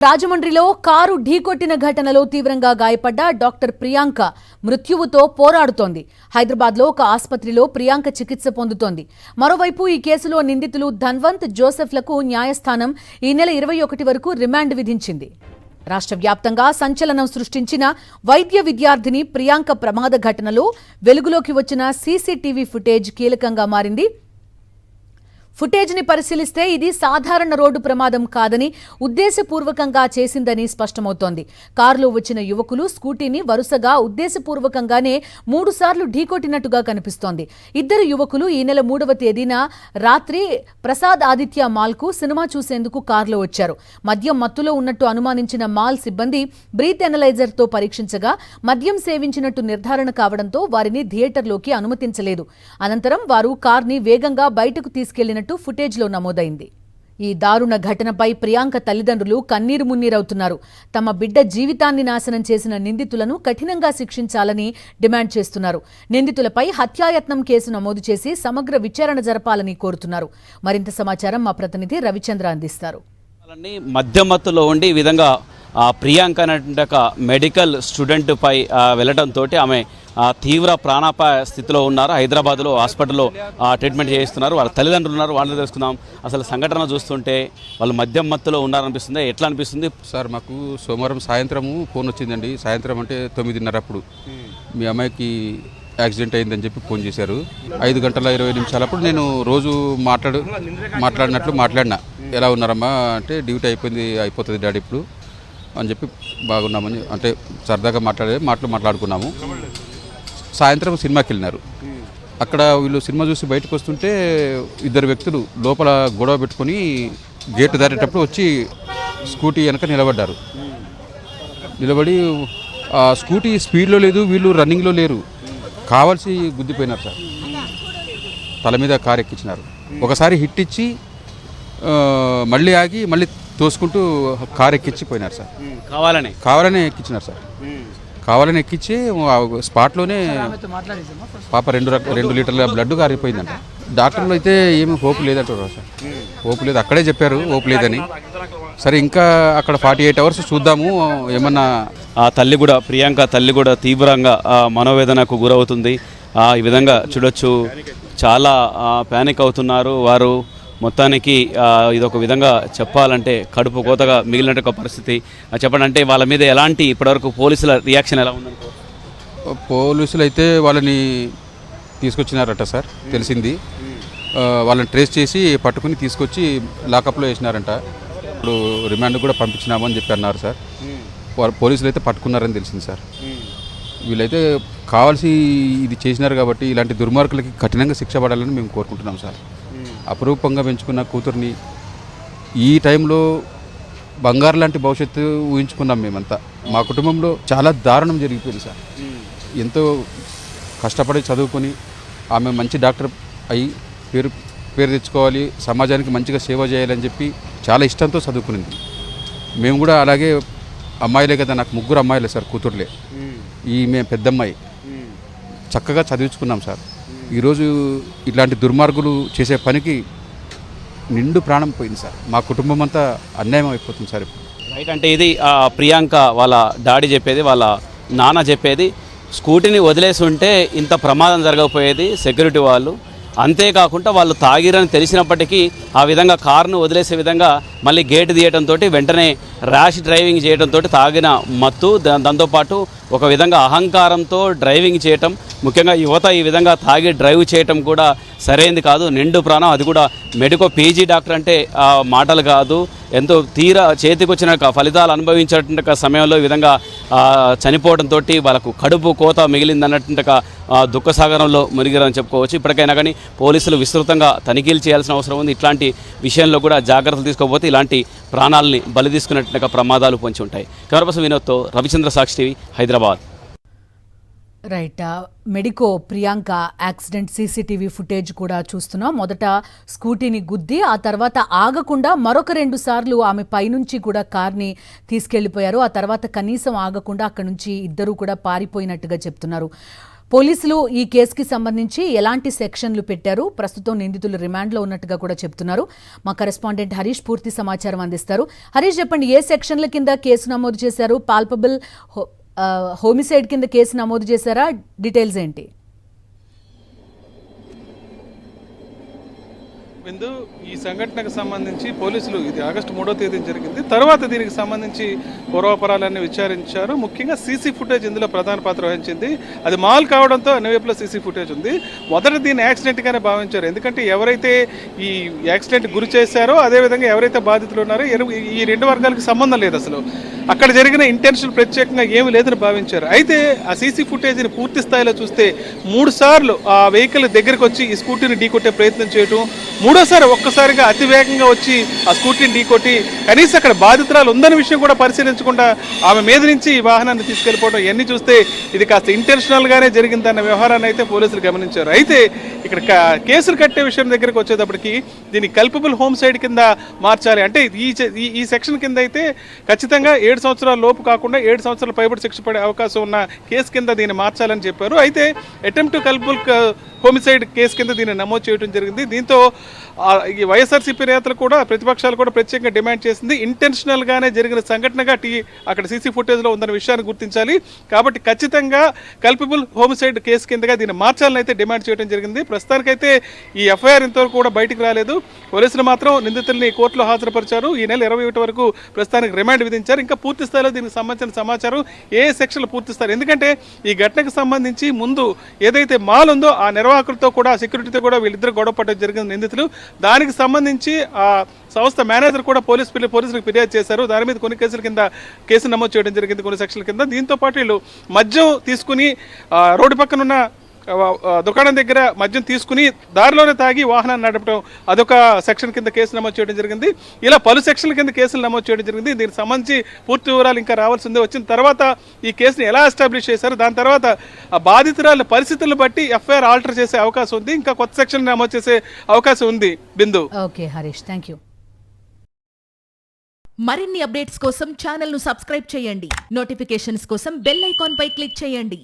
రాజమండ్రిలో కారు ఢీకొట్టిన ఘటనలో తీవ్రంగా గాయపడ్డ డాక్టర్ ప్రియాంక మృత్యువుతో పోరాడుతోంది. హైదరాబాద్లో ఒక ఆసుపత్రిలో ప్రియాంక చికిత్స పొందుతోంది. మరోవైపు ఈ కేసులో నిందితులు ధన్వంత్, జోసెఫ్లకు న్యాయస్థానం ఈ నెల 21 వరకు రిమాండ్ విధించింది. రాష్ట్ర వ్యాప్తంగా సంచలనం సృష్టించిన వైద్య విద్యార్థిని ప్రియాంక ప్రమాద ఘటనలో వెలుగులోకి వచ్చిన సీసీటీవీ ఫుటేజ్ కీలకంగా మారింది. ఫుటేజ్ ని పరిశీలిస్తే ఇది సాధారణ రోడ్డు ప్రమాదం కాదని, ఉద్దేశపూర్వకంగా చేసిందని స్పష్టమవుతోంది. కారులో వచ్చిన యువకులు స్కూటీని వరుసగా ఉద్దేశపూర్వకంగానే 3 సార్లు ఢీకొట్టినట్టుగా కనిపిస్తోంది. ఇద్దరు యువకులు ఈ నెల 3వ తేదీన రాత్రి ప్రసాద్ ఆదిత్య మాల్ కు సినిమా చూసేందుకు కారులో వచ్చారు. మద్యం మత్తులో ఉన్నట్టు అనుమానించిన మాల్ సిబ్బంది బ్రీత్ ఎనలైజర్ తో పరీక్షించగా మద్యం సేవించినట్టు నిర్ధారణ కావడంతో వారిని థియేటర్లోకి అనుమతించలేదు. అనంతరం వారు కార్ని వేగంగా బయటకు తీసుకెళ్లినట్టు ఫుటేజ్లో నమోదైంది. ఈ దారుణ ఘటనపై ప్రియాంక తల్లిదండ్రులు కన్నీరు మున్నీరవుతున్నారు. తమ బిడ్డ జీవితాన్ని నాశనం చేసిన నిందితులను కఠినంగా శిక్షించాలని డిమాండ్ చేస్తున్నారు. నిందితులపై హత్యాయత్నం కేసు నమోదు చేసి సమగ్ర విచారణ జరపాలని కోరుతున్నారు. మరింత సమాచారం మా ప్రతినిధి రవిచంద్ర అందిస్తారు. మధ్యమత్తులో ఉండి ఈ విధంగా ప్రియాంక అనేటువంటి ఒక మెడికల్ స్టూడెంట్ పై వెళ్ళడంతో ఆమె తీవ్ర ప్రాణాపాయ స్థితిలో ఉన్నారు. హైదరాబాద్లో హాస్పిటల్లో ట్రీట్మెంట్ చేయిస్తున్నారు. వాళ్ళ తల్లిదండ్రులు ఉన్నారు, వాళ్ళని తెలుసుకుందాం. అసలు సంఘటన చూస్తుంటే వాళ్ళు మద్యం మత్తులో ఉన్నారనిపిస్తుంది. ఎట్లా అనిపిస్తుంది సార్? మాకు సోమవారం సాయంత్రము ఫోన్ వచ్చిందండి. సాయంత్రం అంటే 9:30 అప్పుడు మీ అమ్మాయికి యాక్సిడెంట్ అయిందని చెప్పి ఫోన్ చేశారు. 5 గంటల 20 నిమిషాలప్పుడు నేను రోజు మాట్లాడినా, ఎలా ఉన్నారమ్మా అంటే డ్యూటీ అయిపోతుంది డాడీ ఇప్పుడు అని చెప్పి బాగున్నామని అంటే సరదాగా మాట్లాడుకున్నాము. సాయంత్రం సినిమాకి వెళ్ళినారు. అక్కడ వీళ్ళు సినిమా చూసి బయటకు వస్తుంటే ఇద్దరు వ్యక్తులు లోపల గొడవ పెట్టుకొని గేటు దాటేటప్పుడు వచ్చి స్కూటీ వెనక నిలబడ్డారు. నిలబడి స్కూటీ స్పీడ్లో లేదు, వీళ్ళు రన్నింగ్లో లేరు, కావాల్సి గుద్దిపోయినారు సార్. తల మీద కారు ఎక్కించినారు. ఒకసారి హిట్ ఇచ్చి మళ్ళీ ఆగి మళ్ళీ తోసుకుంటూ కారు ఎక్కించి పోయినారు సార్. కావాలనే ఎక్కించినారు సార్. కావాలని ఎక్కించి స్పాట్లోనే పాప 2 లీటర్ల బ్లడ్ కారిపోయిందంట. డాక్టర్లు అయితే ఏమి హోప్ లేదంటారు సార్. హోప్ లేదు, అక్కడే చెప్పారు హోప్ లేదని. సరే ఇంకా అక్కడ 48 అవర్స్ చూద్దాము ఏమన్నా. ప్రియాంక తల్లి కూడా తీవ్రంగా మనోవేదనకు గురవుతుంది. ఈ విధంగా చూడొచ్చు, చాలా ప్యానిక్ అవుతున్నారు వారు. మొత్తానికి ఇదొక విధంగా చెప్పాలంటే కడుపు కోతగా మిగిలినట్టు పరిస్థితి. చెప్పండి, అంటే వాళ్ళ మీద ఎలాంటి ఇప్పటివరకు పోలీసుల రియాక్షన్ ఎలా ఉందంటే? పోలీసులు అయితే వాళ్ళని తీసుకొచ్చినారట సార్, తెలిసింది. వాళ్ళని ట్రేస్ చేసి పట్టుకుని తీసుకొచ్చి లాకప్లో వేసినారంట. ఇప్పుడు రిమాండ్ కూడా పంపించినామని చెప్పి అన్నారు సార్. పోలీసులు అయితే పట్టుకున్నారని తెలిసింది సార్. వీళ్ళైతే కావాల్సి ఇది చేసినారు కాబట్టి ఇలాంటి దుర్మార్గులకి కఠినంగా శిక్ష పడాలని మేము కోరుకుంటున్నాం సార్. అపురూపంగా పెంచుకున్న కూతుర్ని ఈ టైంలో బంగారు లాంటి భవిష్యత్తు ఊహించుకున్నాం మేమంతా. మా కుటుంబంలో చాలా దారుణం జరిగిపోయింది సార్. ఎంతో కష్టపడి చదువుకొని ఆమె మంచి డాక్టర్ అయ్యి పేరు తెచ్చుకోవాలి, సమాజానికి మంచిగా సేవ చేయాలని చెప్పి చాలా ఇష్టంతో చదువుకునింది. మేము కూడా అలాగే అమ్మాయిలే కదా, నాకు 3 అమ్మాయిలే సార్, కూతుర్లే. ఈమె పెద్దమ్మాయి. చక్కగా చదివించుకున్నాం సార్. ఈరోజు ఇట్లాంటి దుర్మార్గులు చేసే పనికి నిండు ప్రాణం పోయింది సార్. మా కుటుంబం అంతా అన్యాయం అయిపోతుంది సార్ ఇప్పుడు. రైట్, అంటే ఇది ప్రియాంక వాళ్ళ డాడీ చెప్పేది, వాళ్ళ నాన్న చెప్పేది. స్కూటీని వదిలేసి ఉంటే ఇంత ప్రమాదం జరగకపోయేది సెక్యూరిటీ వాళ్ళు. అంతేకాకుండా వాళ్ళు తాగిరని తెలిసినప్పటికీ ఆ విధంగా కారును వదిలేసే విధంగా మళ్ళీ గేటు తీయడంతో వెంటనే ర్యాష్ డ్రైవింగ్ చేయడంతో తాగిన మత్తు, దాంతోపాటు ఒక విధంగా అహంకారంతో డ్రైవింగ్ చేయటం, ముఖ్యంగా యువత ఈ విధంగా తాగి డ్రైవ్ చేయటం కూడా సరైనది కాదు. నిండు ప్రాణం, అది కూడా పీజీ డాక్టర్ అంటే మాటలు కాదు. ఎంతో చేతికి వచ్చిన ఫలితాలు అనుభవించేటువంటి సమయంలో ఈ విధంగా చనిపోవడంతో వాళ్ళకు కడుపు కోత మిగిలిందన్నటువంటి దుఃఖసాగరంలో మునిగిరని చెప్పుకోవచ్చు. ఇప్పటికైనా కానీ పోలీసులు విస్తృతంగా తనిఖీలు చేయాల్సిన అవసరం ఉంది. ఇట్లాంటి విషయంలో కూడా జాగ్రత్తలు తీసుకోకపోతే ఇలాంటి ప్రాణాలని బలి తీసుకున్నట్టు ప్రమాదాలు పొంచి ఉంటాయి. కెమెరా పర్సన్ వినోద్తో Ravichandra, Sakshi TV, Hyderabad. Right, medico Priyanka accident CCTV footage కూడా చూస్తున్నాం. మొదట స్కూటీని గుద్ది ఆ తర్వాత ఆగకుండా మరొక 2 సార్లు ఆమె పైనుంచి కూడా కార్ని తీసుకెళ్లిపోయారు. ఆ తర్వాత కనీసం ఆగకుండా అక్కడి నుంచి ఇద్దరు కూడా పారిపోయినట్టుగా చెప్తున్నారు. పోలీసులు ఈ కేసుకి సంబంధించి ఎలాంటి సెక్షన్లు పెట్టారు, ప్రస్తుతం నిందితులు రిమాండ్లో ఉన్నట్టుగా కూడా చెప్తున్నారు. మా కరెస్పాండెంట్ హరీష్ పూర్తి సమాచారం అందిస్తారు. హరీష్, చెప్పండి, ఏ సెక్షన్ల కింద కేసు నమోదు చేశారు? పాల్పబుల్ హోమిసైడ్ కింద కేసు నమోదు చేశారా? డీటెయిల్స్ ఏంటి? బిందు, ఈ సంఘటనకు సంబంధించి పోలీసులు ఇది ఆగస్టు 3వ తేదీన జరిగింది. తర్వాత దీనికి సంబంధించి పూర్వాపరాలన్నీ విచారించారు. ముఖ్యంగా సీసీ ఫుటేజ్ ఇందులో ప్రధాన పాత్ర వహించింది. అది మాల్ కావడంతో అన్ని వైపులా సీసీ ఫుటేజ్ ఉంది. మొదట దీన్ని యాక్సిడెంట్గానే భావించారు. ఎందుకంటే ఎవరైతే ఈ యాక్సిడెంట్ గురి చేశారో, అదేవిధంగా ఎవరైతే బాధితులు ఉన్నారో ఈ రెండు వర్గాలకు సంబంధం లేదు. అసలు అక్కడ జరిగిన ఇంటెన్షన్ ప్రత్యేకంగా ఏమీ లేదని భావించారు. అయితే ఆ సీసీ ఫుటేజ్ని పూర్తి స్థాయిలో చూస్తే 3 సార్లు ఆ వెహికల్ దగ్గరికి వచ్చి ఈ స్కూటీని ఢీకొట్టే ప్రయత్నం చేయటం, మూడోసారి ఒక్కసారిగా అతివేగంగా వచ్చి ఆ స్కూటీని ఢీకొట్టి కనీసం అక్కడ బాధితురాలు ఉందన్న విషయం కూడా పరిశీలించకుండా ఆమె మీద నుంచి ఈ వాహనాన్ని తీసుకెళ్లిపోవడం, ఇవన్నీ చూస్తే ఇది కాస్త ఇంటెన్షనల్గానే జరిగిందన్న వ్యవహారాన్ని అయితే పోలీసులు గమనించారు. అయితే ఇక్కడ కేసులు కట్టే విషయం దగ్గరికి వచ్చేటప్పటికి దీన్ని కల్పబుల్ హోమ్సైడ్ కింద మార్చాలి. అంటే ఈ సెక్షన్ కింద అయితే ఖచ్చితంగా 7 సంవత్సరాల లోపు కాకుండా 7 సంవత్సరాల పైబడి శిక్ష పడే అవకాశం ఉన్న కేసు కింద దీన్ని మార్చాలని చెప్పారు. అయితే attempt to culpable homicide case కింద దీన్ని నమోదు చేయడం జరిగింది. దీంతో ఈ వైఎస్ఆర్సీపీ నేతలు కూడా, ప్రతిపక్షాలు కూడా ప్రత్యేకంగా డిమాండ్ చేసింది, ఇంటెన్షనల్గానే జరిగిన సంఘటనగా అక్కడ సీసీ ఫుటేజ్లో ఉందన్న విషయాన్ని గుర్తించాలి. కాబట్టి ఖచ్చితంగా కల్పబుల్ హోమిసైడ్ కేసు కిందగా దీన్ని మార్చాలని అయితే డిమాండ్ చేయడం జరిగింది. ప్రస్తుతానికైతే ఈ ఎఫ్ఐఆర్ ఇంతవరకు కూడా బయటకు రాలేదు. పోలీసులు మాత్రం నిందితుల్ని కోర్టులో హాజరుపరిచారు. ఈ నెల 21 వరకు ప్రస్తుతానికి రిమాండ్ విధించారు. ఇంకా పూర్తి స్థాయిలో దీనికి సంబంధించిన సమాచారం ఏ సెక్షన్లు పూర్తి స్థాయి, ఎందుకంటే ఈ ఘటనకు సంబంధించి ముందు ఏదైతే మాల్ ఉందో ఆ నిర్వాహకులతో కూడా, సెక్యూరిటీతో కూడా వీళ్ళిద్దరు గొడవ పడడం జరిగింది నిందితులు. దానికి సంబంధించి ఆ సంస్థ మేనేజర్ కూడా పోలీసులకు ఫిర్యాదు చేశారు. దాని మీద కొన్ని కేసుల కింద కేసు నమోదు చేయడం జరిగింది, కొన్ని సెక్షన్ల కింద. దీంతో పాటు వీళ్ళు మద్యం తీసుకుని రోడ్డు పక్కన ఉన్న దుకాణం దగ్గర మద్యం తీసుకుని దారిలోనే తాగి వాహనాన్ని నడపడం, అదొక సెక్షన్ కింద కేసు నమోదు చేయడం జరిగింది. ఇలా పలు సెక్షన్ల కింద కేసులు నమోదు చేయడం జరిగింది. దీనికి సంబంధించి పూర్తి వివరాలు ఇంకా రావాల్సిందే. వచ్చిన తర్వాత ఈ కేసుని ఎలా ఎస్టాబ్లిష్ చేశారు, దాని తర్వాత ఆ బాధితురాల పరిస్థితులను బట్టి ఎఫ్ఐఆర్ ఆల్టర్ చేసే అవకాశం ఉంది, ఇంకా కొత్త సెక్షన్ నమోదు చేసే అవకాశం ఉంది. Bindu. Okay Harish, thank you. మరిన్ని అప్డేట్స్ కోసం ఛానల్ ను సబ్స్క్రైబ్ చేయండి. నోటిఫికేషన్స్ కోసం బెల్ ఐకాన్ పై క్లిక్ చేయండి.